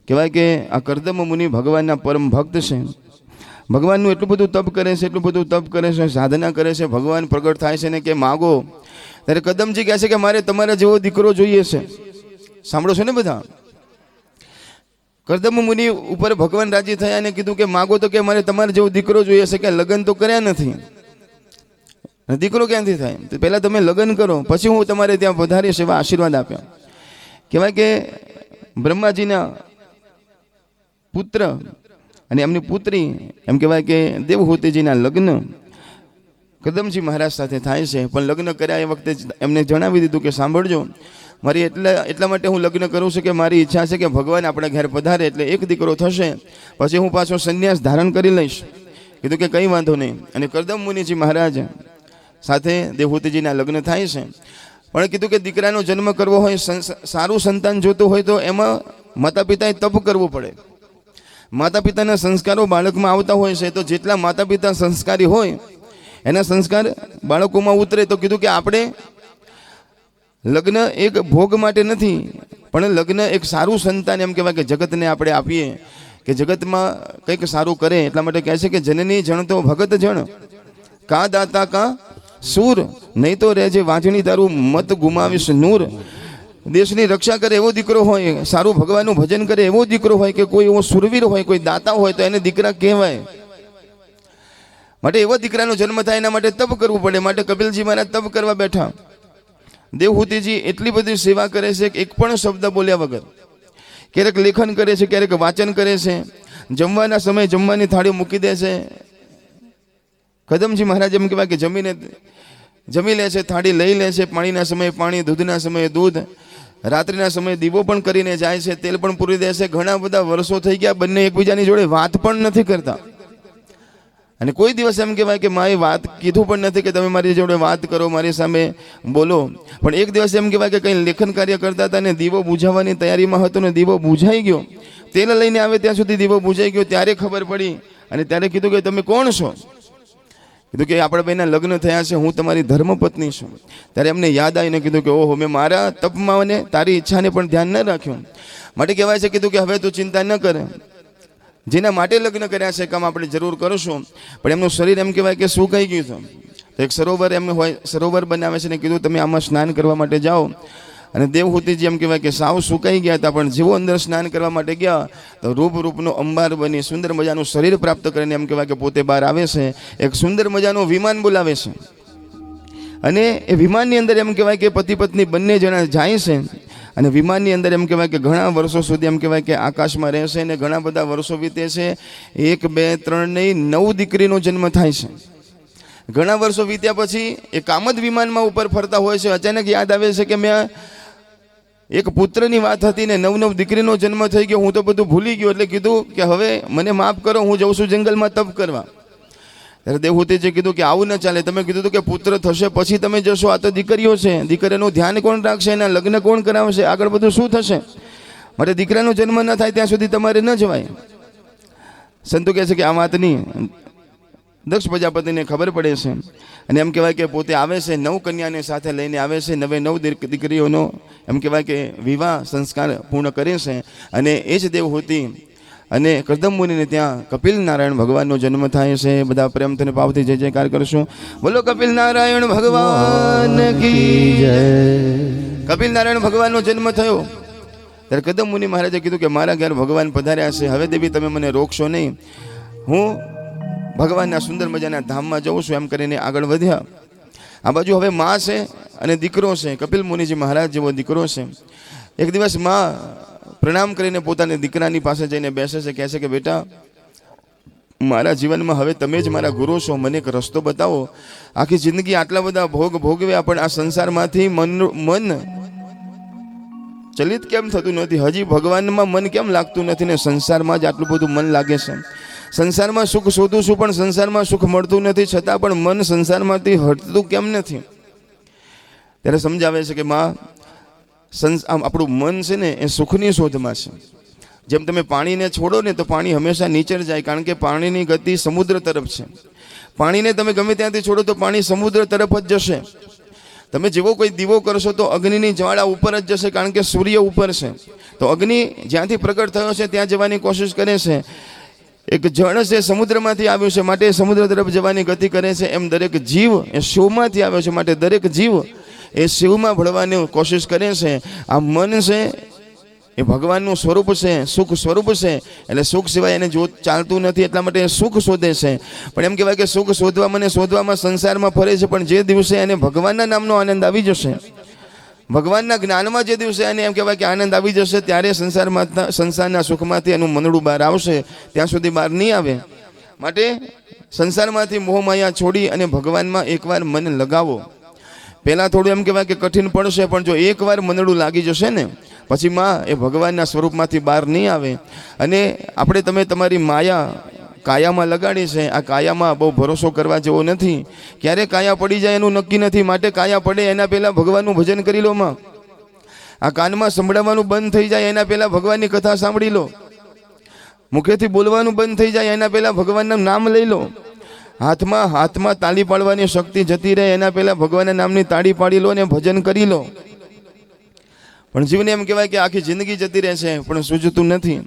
કહેવાય કે આ કરદમ મુનિ ભગવાનના પરમ ભક્ત છે. ભગવાનનું એટલું બધું તપ કરે છે, એટલું બધું તપ કરે છે, સાધના કરે છે, ભગવાન પ્રગટ થાય છે ને કે માગો. ત્યારે કદમજી કહે છે કે મારે તમારા જેવો દીકરો જોઈએ છે. સાંભળો છો ને બધા? કરદમ મુનિ ઉપર ભગવાન રાજી થયા અને કીધું કે માગો તો કે મારે તમારે જેવો દીકરો જોઈએ છે. કે લગ્ન તો કર્યા નથી, દીકરો ક્યાંથી થાય? તો પહેલાં તમે લગ્ન કરો, પછી હું તમારે ત્યાં વધારે સેવા આશીર્વાદ આપ્યા. કહેવાય કે બ્રહ્માજીના પુત્ર અને એમની પુત્રી એમ કહેવાય કે દેવહૂતિજીના લગ્ન કદમજી મહારાજ સાથે થાય છે. પણ લગ્ન કર્યા એ વખતે એમને જણાવી દીધું કે સાંભળજો, મારી એટલા માટે હું લગ્ન કરું છું કે મારી ઈચ્છા છે કે ભગવાન આપણા ઘેર પધારે એટલે એક દીકરો થશે, પછી હું પાછો સંન્યાસ ધારણ કરી લઈશ. કીધું કે કંઈ વાંધો નહીં. અને કરદમ મુનિજી મહારાજ સાથે દેવહૂતિજીના લગ્ન થાય છે. પણ કીધું કે દીકરાનો જન્મ કરવો હોય, સારું સંતાન જોતું હોય તો એમાં માતા પિતાએ તપ કરવું પડે. માતા પિતાના સંસ્કારો બાળકમાં આવતા હોય છે, તો જેટલા માતા પિતા સંસ્કારી હોય એના સંસ્કાર બાળકોમાં ઉતરે. તો કીધું કે આપણે લગ્ન એક ભોગ માટે નથી, પણ લગ્ન એક સારું સંતાન એમ કહેવાય કે જગતને આપણે આપીએ, કે જગતમાં કંઈક સારું કરે. એટલા માટે કહે છે કે જનની જણ તો ભગત જણ, કા દાતા કા સૂર, નહીં તો રહેજે વાંચણી તારું મત ગુમાવીશ નૂર. દેશની રક્ષા કરે એવો દીકરો હોય, સારું ભગવાનનું ભજન કરે એવો દીકરો હોય, કે કોઈ એવો સુરવીર હોય, કોઈ દાતા હોય તો એને દીકરા કહેવાય. માટે એવો દીકરાનો જન્મ થાય એના માટે તપ કરવું પડે. માટે કપિલજી મહારાજ તપ કરવા બેઠા. દેવહૂતિજી એટલી બધી સેવા કરે છે કે એક પણ શબ્દ બોલ્યા વગર. ક્યારેક લેખન કરે છે, ક્યારેક વાંચન કરે છે, જમવાના સમયે જમવાની થાળી મૂકી દે છે. કદમજી મહારાજ એમ કહેવાય કે જમી લે છે, થાળી લઈ લે છે, પાણીના સમયે પાણી, દૂધના સમયે દૂધ, રાત્રિના સમયે દીવો પણ કરીને જાય છે, તેલ પણ પૂરી દે છે. ઘણા બધા વર્ષો થઈ ગયા, બંને એકબીજાની જોડે વાત પણ નથી કરતા. અને કોઈ દિવસ એમ કહેવાય કે મારી વાત કીધું પણ નથી કે તમે મારી જોડે વાત કરો, મારી સામે બોલો. પણ એક દિવસ એમ કહેવાય કે કંઈ લેખન કાર્ય કરતા હતા ને દીવો બુઝાવવાની તૈયારીમાં હતો ને દીવો બુઝાઈ ગયો. તેલ લઈને આવે ત્યાં સુધી દીવો બુઝાઈ ગયો. ત્યારે ખબર પડી અને ત્યારે કીધું કે તમે કોણ છો? કીધું કે આપણા બેના લગ્ન થયા છે, હું તમારી ધર્મપત્ની છું. ત્યારે એમને યાદ આવીને કીધું કે ઓહો, મેં મારા તપમાં ને તારી ઈચ્છાને પણ ધ્યાન ન રાખ્યું. માટે કહેવાય છે કીધું કે હવે તું ચિંતા ન કરે, જેના માટે લગ્ન કર્યા છે કામ આપણે જરૂર કરશું. પણ એમનું શરીર એમ કહેવાય કે સુકાઈ ગયું હતું. તો એક સરોવર એમ હોય, સરોવર બનાવે છે ને કીધું તમે આમાં સ્નાન કરવા માટે જાઓ. અને દેવહૂતિજી એમ કહેવાય કે સાવ સુકાઈ ગયા હતા, પણ જેવો અંદર સ્નાન કરવા માટે ગયા તો રૂપનો અંબાર બની સુંદર મજાનું શરીર પ્રાપ્ત કરીને એમ કહેવાય કે પોતે બહાર આવે છે. એક સુંદર મજાનું વિમાન બોલાવે છે અને એ વિમાનની અંદર એમ કહેવાય કે પતિ પત્ની બંને જણા જાય છે. અને વિમાનની અંદર એમ કહેવાય કે ઘણા વર્ષો સુધી એમ કહેવાય કે આકાશમાં રહેશે ને ઘણા બધા વર્ષો વીતે છે. 1, 2, 3 નહીં 9 દીકરીનો જન્મ થાય છે. ઘણા વર્ષો વીત્યા પછી એ કામદ વિમાનમાં ઉપર ફરતા હોય છે. અચાનક યાદ આવે છે કે મેં એક પુત્રની વાત હતી ને 9 દીકરીનો જન્મ થઈ ગયો, હું તો બધું ભૂલી ગયો. એટલે કીધું કે હવે મને માફ કરો, હું જઉં છું જંગલમાં તપ કરવા. ત્યારે દેવહૂતિજીએ કીધું કે આવું ન ચાલે. તમે કીધું કે પુત્ર થશે પછી તમે જશો, આ તો દીકરીઓ છે, દીકરીનું ધ્યાન કોણ રાખશે, એના લગ્ન કોણ કરાવશે, આગળ બધું શું થશે? માટે દીકરાનો જન્મ ન થાય ત્યાં સુધી તમારે ન જવાય. સંતો કહે છે કે આ વાતની દક્ષ પ્રજાપતિને ખબર પડે છે અને એમ કહેવાય કે પોતે આવે છે, 9 કન્યાને સાથે લઈને આવે છે. 9 દીકરીઓનો એમ કહેવાય કે વિવાહ સંસ્કાર પૂર્ણ કરે છે. અને એ જ દેવહૂતિ અને કરદમ મુનિને ત્યાં કપિલ નારાયણ ભગવાનનો જન્મ થાય છે. બધા પ્રેમથી ભાવથી જય જયકાર કરશું. બોલો કપિલ નારાયણ ભગવાન કી જય. કપિલ નારાયણ ભગવાનનો જન્મ થયો ત્યારે કરદમ મુનિ મહારાજે કીધું કે મારા ઘેર ભગવાન પધાર્યા છે, હવે દેવી તમે મને રોકશો નહીં, હું ભગવાનના સુંદર મજાના ધામમાં જઉં છું. એમ કરીને આગળ વધ્યા. આ બાજુ હવે માં છે અને દીકરો છે. કપિલ મુનિજી મહારાજ જેવો દીકરો છે. એક દિવસ માં પ્રણામ કરીને પોતાની દીકરાની પાસે જઈને બેસે છે. કહે છે કે બેટા, મારા જીવનમાં હવે તમે જ મારા ગુરુ છો, મને એક રસ્તો બતાવો. આખી જિંદગી આટલા બધા ભોગ ભોગવ્યા, પણ આ સંસારમાંથી મન ચલિત કેમ થતું નથી? હજી ભગવાનમાં મન કેમ લાગતું નથી ને સંસારમાં જ આટલું બધું મન લાગે છે? સંસારમાં સુખ શોધું છું પણ સંસારમાં સુખ મળતું નથી, છતાં પણ મન સંસારમાંથી હટતું કેમ નથી? ત્યારે સમજાવે છે કે માં, આપણું મન છે ને એ સુખની શોધમાં છે. જેમ તમે પાણીને છોડો ને તો પાણી હંમેશા નીચે જાય, કારણ કે પાણીની ગતિ સમુદ્ર તરફ છે. પાણીને તમે ગમે ત્યાંથી છોડો તો પાણી સમુદ્ર તરફ જ જશે. તમે જેવો કોઈ દીવો કરશો તો અગ્નિની જ્વાળા ઉપર જ જશે, કારણ કે સૂર્ય ઉપર છે. તો અગ્નિ જ્યાંથી પ્રગટ થયો છે ત્યાં જવાની કોશિશ કરે છે. એક જળ છે સમુદ્રમાંથી આવ્યું છે માટે સમુદ્ર તરફ જવાની ગતિ કરે છે. એમ દરેક જીવ એ શિવમાંથી આવ્યો છે માટે દરેક જીવ એ શિવમાં ભળવાની કોશિશ કરે છે. આ મન છે એ ભગવાનનું સ્વરૂપ છે, સુખ સ્વરૂપ છે. એટલે સુખ સિવાય એને જો ચાલતું નથી, એટલા માટે સુખ શોધે છે. પણ એમ કહેવાય કે સુખ શોધવામાં સંસારમાં ફરે છે, પણ જે દિવસે એને ભગવાનના નામનો આનંદ આવી જશે, ભગવાનના જ્ઞાનમાં જે દિવસે એને એમ કહેવાય કે આનંદ આવી જશે, ત્યારે સંસારના સુખમાંથી એનું મનડું બહાર આવશે. ત્યાં સુધી બહાર નહીં આવે. માટે સંસારમાંથી મોહમાયા છોડી અને ભગવાનમાં એકવાર મન લગાવો. પહેલાં થોડું એમ કહેવાય કે કઠિન પડશે, પણ જો એકવાર મનડું લાગી જશે ને પછી માં એ ભગવાનના સ્વરૂપમાંથી બહાર નહીં આવે. અને આપણે તમે તમારી માયા કાયામાં લગાડી છે. આ કાયામાં બહુ ભરોસો કરવા જેવો નથી. ક્યારે કાયા પડી જાય એનું નક્કી નથી. માટે કાયા પડે એના પહેલાં ભગવાનનું ભજન કરી લો માં. આ કાનમાં સંભળાવવાનું બંધ થઈ જાય એના પહેલાં ભગવાનની કથા સાંભળી લો. મુખેથી બોલવાનું બંધ થઈ જાય એના પહેલાં ભગવાનનું નામ લઈ લો. હાથમાં તાળી પાડવાની શક્તિ જતી રહે એના પહેલાં ભગવાનના નામની તાળી પાડી લો અને ભજન કરી લો. પણ જીવને એમ કહેવાય કે આખી જિંદગી જતી રહે છે પણ સૂઝતું નથી.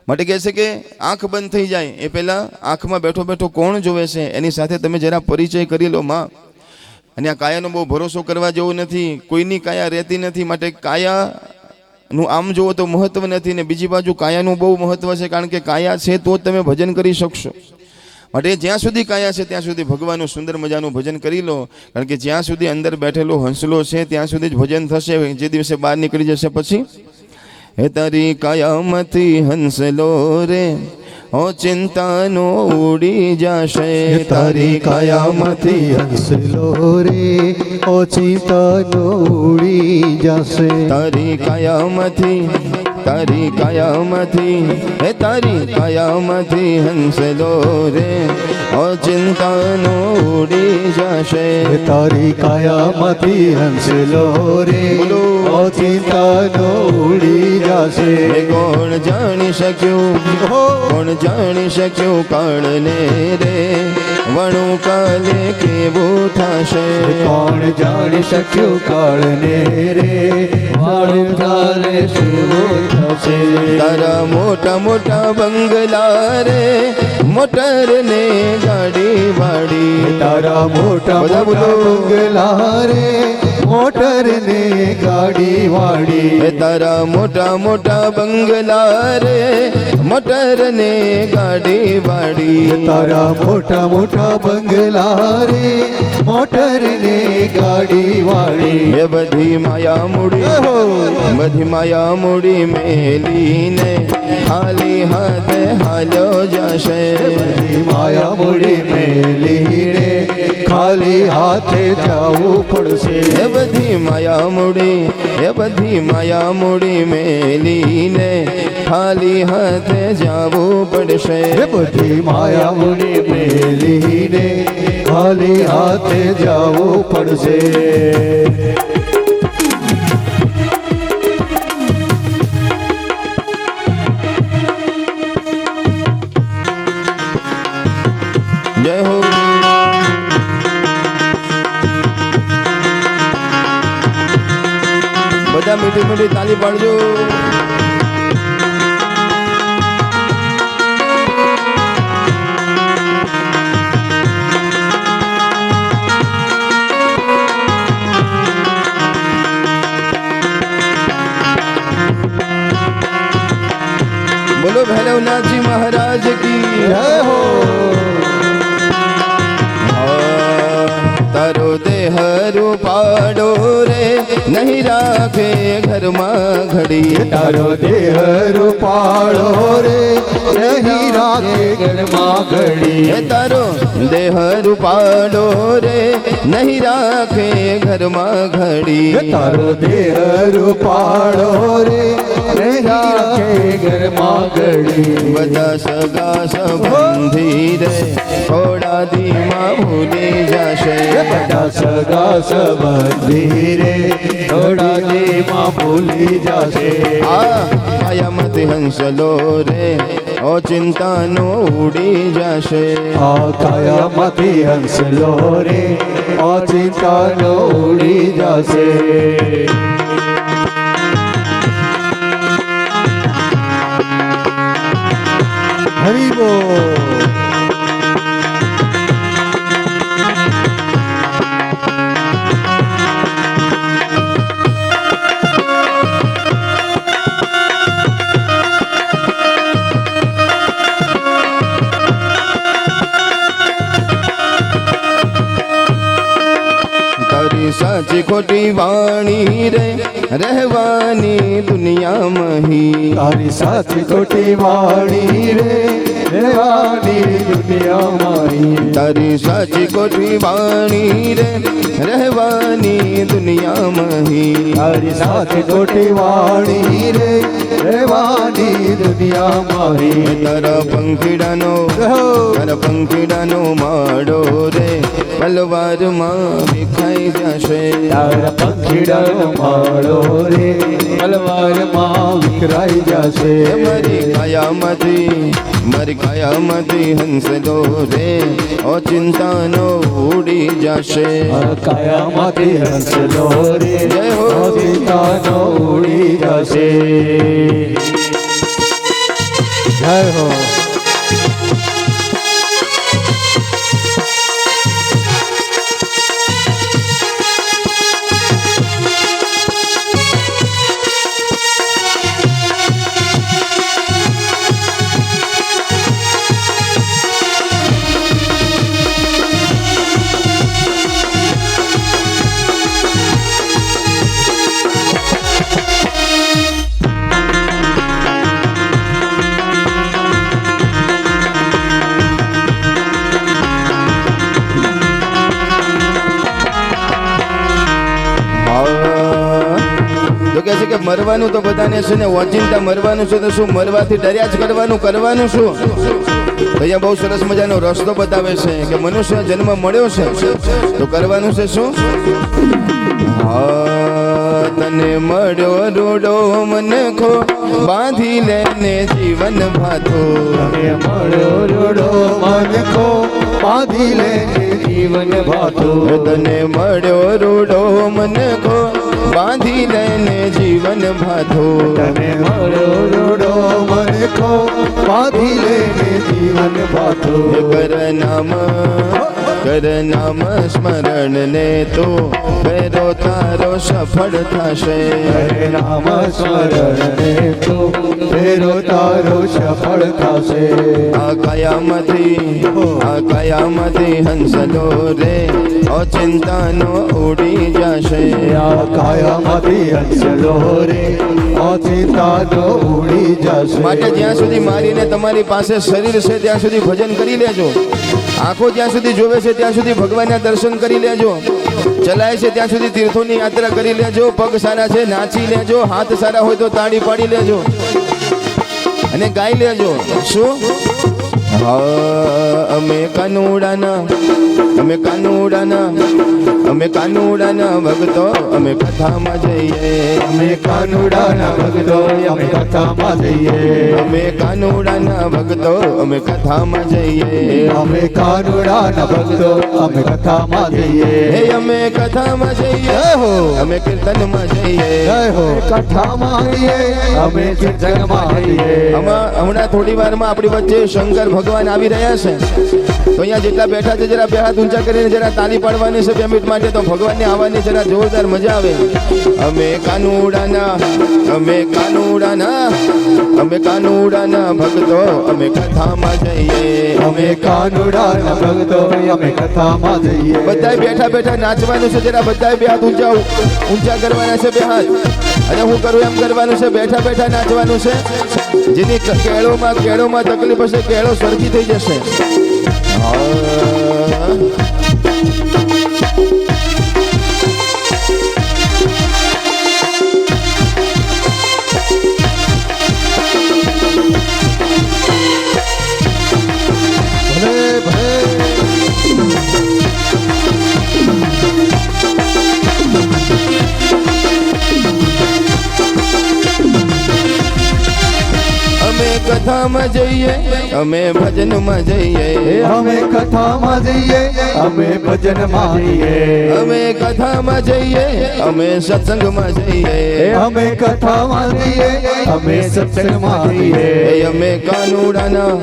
માટે કહે છે કે આંખ બંધ થઈ જાય એ પહેલાં આંખમાં બેઠો બેઠો કોણ જોવે છે એની સાથે તમે જરા પરિચય કરી લો માં. અને આ કાયાનો બહુ ભરોસો કરવા જેવો નથી. કોઈની કાયા રહેતી નથી. માટે કાયાનું આમ જુઓ તો મહત્વ નથી ને બીજી બાજુ કાયાનું બહુ મહત્વ છે, કારણ કે કાયા છે તો જ તમે ભજન કરી શકશો. માટે જ્યાં સુધી કાયા છે ત્યાં સુધી ભગવાનનું સુંદર મજાનું ભજન કરી લો. કારણ કે જ્યાં સુધી અંદર બેઠેલો હંસલો છે ત્યાં સુધી જ ભજન થશે. જે દિવસે બહાર નીકળી જશે પછી હે તારી કાયામાંથી હંસલો રે ઓ ચિંતાનો ઉડી જશે. તારી કાયામાંથી હંસલો રે ઓ ચિંતાનો ઉડી જશે. તારી કાયામાંથી હે તારી કાયામાંથી હંસલો રે ઓ ચિંતાનો ઉડી જશે. તારી કાયામાંથી હંસલો રે ઓ ચિંતાનો ઉડી જશે. કોણ જાણી શક્યું કાળને રે વણું કાલે કેવું થશે. કોણ જાણી શક્યું કાળને રે વણું કાલે કેવું થશે. તારા મોટા મોટા બંગલા રે મોટર ને ગાડી વાડી. તારા મોટા મોટા બંગલા રે મોટર ને ગાડી વાડી. તારા મોટા મોટા બંગલા રે મોટર ને ગાડી વાડી. તારા મોટા મોટા બંગલા રે મોટર ને ગાડી વાડી. એ બધી માયા મૂડી મેલીને ખાલી હાથે હાલ્યો જશે. બધી માયા મૂડી મેલીને ખાલી હાથે જવું પડશે. એ બધી માયા મૂડી મેલીને ખાલી હાથે જવું પડશે. બધી માયા મૂડી મેલીને ખાલી હાથે જવું પડશે. જય હો. બધા મીઠી મીઠી તાલી પાડજો. બોલો ભૈરવનાથજી મહારાજ કી જય હો. તારો દેહ રૂપાડો રે નહીં રાખે ઘરમાં ઘડી. તારો દેહ રૂપાળો રે નહીં રાખે ઘરમાં ઘડી. તારો દેહ રૂપાડો રે નહીં રાખે ઘરમાં ઘડી. તારો દેહ રૂપાળો રે નહીં રાખે ઘરમાં ઘડી. બધા સગા સંબંધી રે થોડા દીમાં ભૂલી જશે. બધા સગા સંબંધી રે થોડા દીમાં ભૂલી જશે. આ કાયામાંથી હંસલો રે ચિંતાનો ઉડી જશે આ કાયામાંથી હંસ લો રે અચિંતાનો ઉડી જશે હરિ બોલ સાચી ખોટી વાણી રે રહેવાની દુનિયામાં હી તારી સાચી ખોટી વાણી રે રહેવાની દુનિયામાં તારી સાચી ખોટી વાણી રે રહેવાની દુનિયામાં હી તારી સાચી ખોટી વાણી રે રહેવાની દુનિયામાં તારા પંખીડાનો માડો રે તલવારમાં વિખાઈ જશે તારા પંખીડાનો માળો રે તલવારમાં વિખરાઈ જશે મારી કાયામાંથી હંસ દો રે ચિંતાનો ઉડી જશે કાયામાંથી હંસ લો રે જય હો ચિંતાનો ઉડી જશે જય હો તો કહે છે કે મરવાનું તો બધાને છે ને ઓચિંતા મરવાનું છે તો શું મરવાથી ડર્યા જ કરવાનું શું તો અહીંયા બહુ સરસ મજાનો રસ્તો બતાવે છે કે મનુષ્ય જન્મ મળ્યો છે તો કરવાનું છે શું તને મળ્યો રૂડો મન ખો બાંધી લેને જીવન ભાતો તને મળ્યો રૂડો મન ખો બાંધી લેને જીવન ભાતો તને મળ્યો રૂડો મન ખો બાંધી લેને જીવન ભાતો તને મળ્યો રૂડો મન ખો બાંધી લેને જીવન ભાતો કર નામ સ્મરણ ને તો ભેરો તારો સફળ થશે નામ સ્મરણ ને તો ભેરો તારો સફળ થશે આ કાયામાંથી હંસલો રે ચિંતાનો ઉડી જશે આ કાયામાંથી હંસલો રે ચિંતાનો ઉડી જશે માટે જ્યાં સુધી મારીને તમારી પાસે શરીર છે ત્યાં સુધી ભજન કરી લેજો આંખો જ્યાં સુધી જોવે છે ત્યાં સુધી ભગવાનના દર્શન કરી લેજો ચલાય છે ત્યાં સુધી તીર્થોની યાત્રા કરી લેજો પગ સારા છે નાચી લેજો હાથ સારા હોય તો તાળી પાડી લેજો અને ગાઈ લેજો શું અમે કાનુડાના ભક્તો અમે કથામાં જઈએ અમે કાનુડાના ભક્તો અમે કથામાં જઈએ અમે કાનુડાના ભક્તો અમે કથામાં જઈએ અમે કાનુડાના ભક્તો અમે કથામાં જઈએ હે અમે કથામાં જઈએ હો અમે કીર્તનમાં જઈએ જય હો કથામાં આવીએ અમે કીર્તનમાં આવીએ હમણાં થોડી વારમાં આપણી વચ્ચે શંકર ભગવાન આવી રહ્યા છે તો અહીંયા જેટલા બેઠા છે જરા બે હાથ ઊંચા કરીને જરા તાલી પાડવાની છે 2 મિનિટ માટે તો ભગવાનને આવવાની જરા જોરદાર મજા આવે અમે કાનુડાના ભક્તો અમે કથામાં જઈએ અમે કાનુડાના ભક્તો અમે કથામાં જઈએ બધાય બેઠા બેઠા નાચવાનું છે જરા બધાય બે હાથ ઊંચા કરવાના છે 2 હાથ અને હું કરું એમ કરવાનું છે બેઠા બેઠા નાચવાનું છે જેની કેળોમાં તકલીફ હશે કેળો સરખી થઈ જશે અમે કથામાં જઈએ અમે ભજનમાં જઈએ અમે કથામાં જઈએ અમે ભજનમાં જઈએ અમે કથામાં જઈએ અમે સત્સંગમાં જઈએ અમે કથામાં જઈએ અમે સત્સંગમાં જઈએ અમે કાનુડાના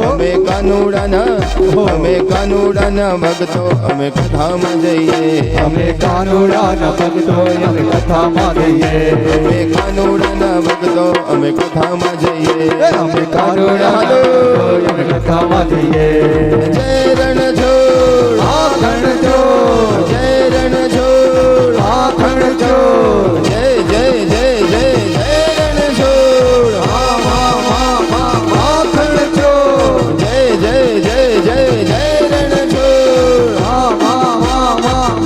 અમે કાનુડાના અમે કાનુડાના ભક્તો અમે કથામાં જઈએ અમે કાનુડાના ભક્તો અમે કથામાં જઈએ અમે કાનુડાના ભક્તો અમે કથામાં જઈએ અમે કાનુડાના ભક્તો અમે કથામાં જઈએ જય રણછોડ આખણ ચોર જય રણછોડ આખણ ચોર જય જય જય જય જય રણછોડ આખણ ચોર જય જય જય જય જય રણછોડ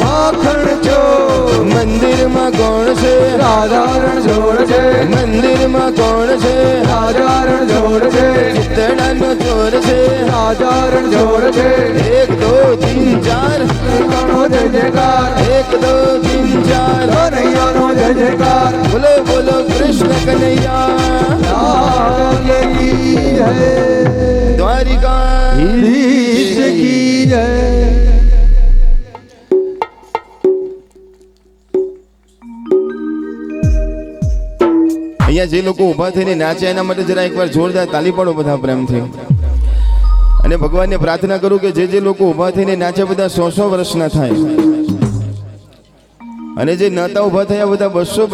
આખણ ચોર મંદિરમાં કોણ છે રાધારણ જોડ છે મંદિરમાં કોણ છે રાધારણ જોડ છે ચિતડાનો ચોર છે રાધારણ જોડ છે 1 2 3 4 ગણો જય જયકાર 1 2 3 4 કનૈયાનો જય જયકાર બોલો બોલો કૃષ્ણ કનૈયા લાગે કી જય દ્વારિકાધીશ કી જય અહીંયા જે લોકો ઊભા થઈને નાચ્યા એના માટે જરા એકવાર જોરદાર તાલી પાડો બધા પ્રેમથી અને ભગવાનને પ્રાર્થના કરું કે જે લોકો ઊભા થઈને નાચ્યા બધા 100 વર્ષના થાય અને જે નહોતા ઊભા થયા બધા 200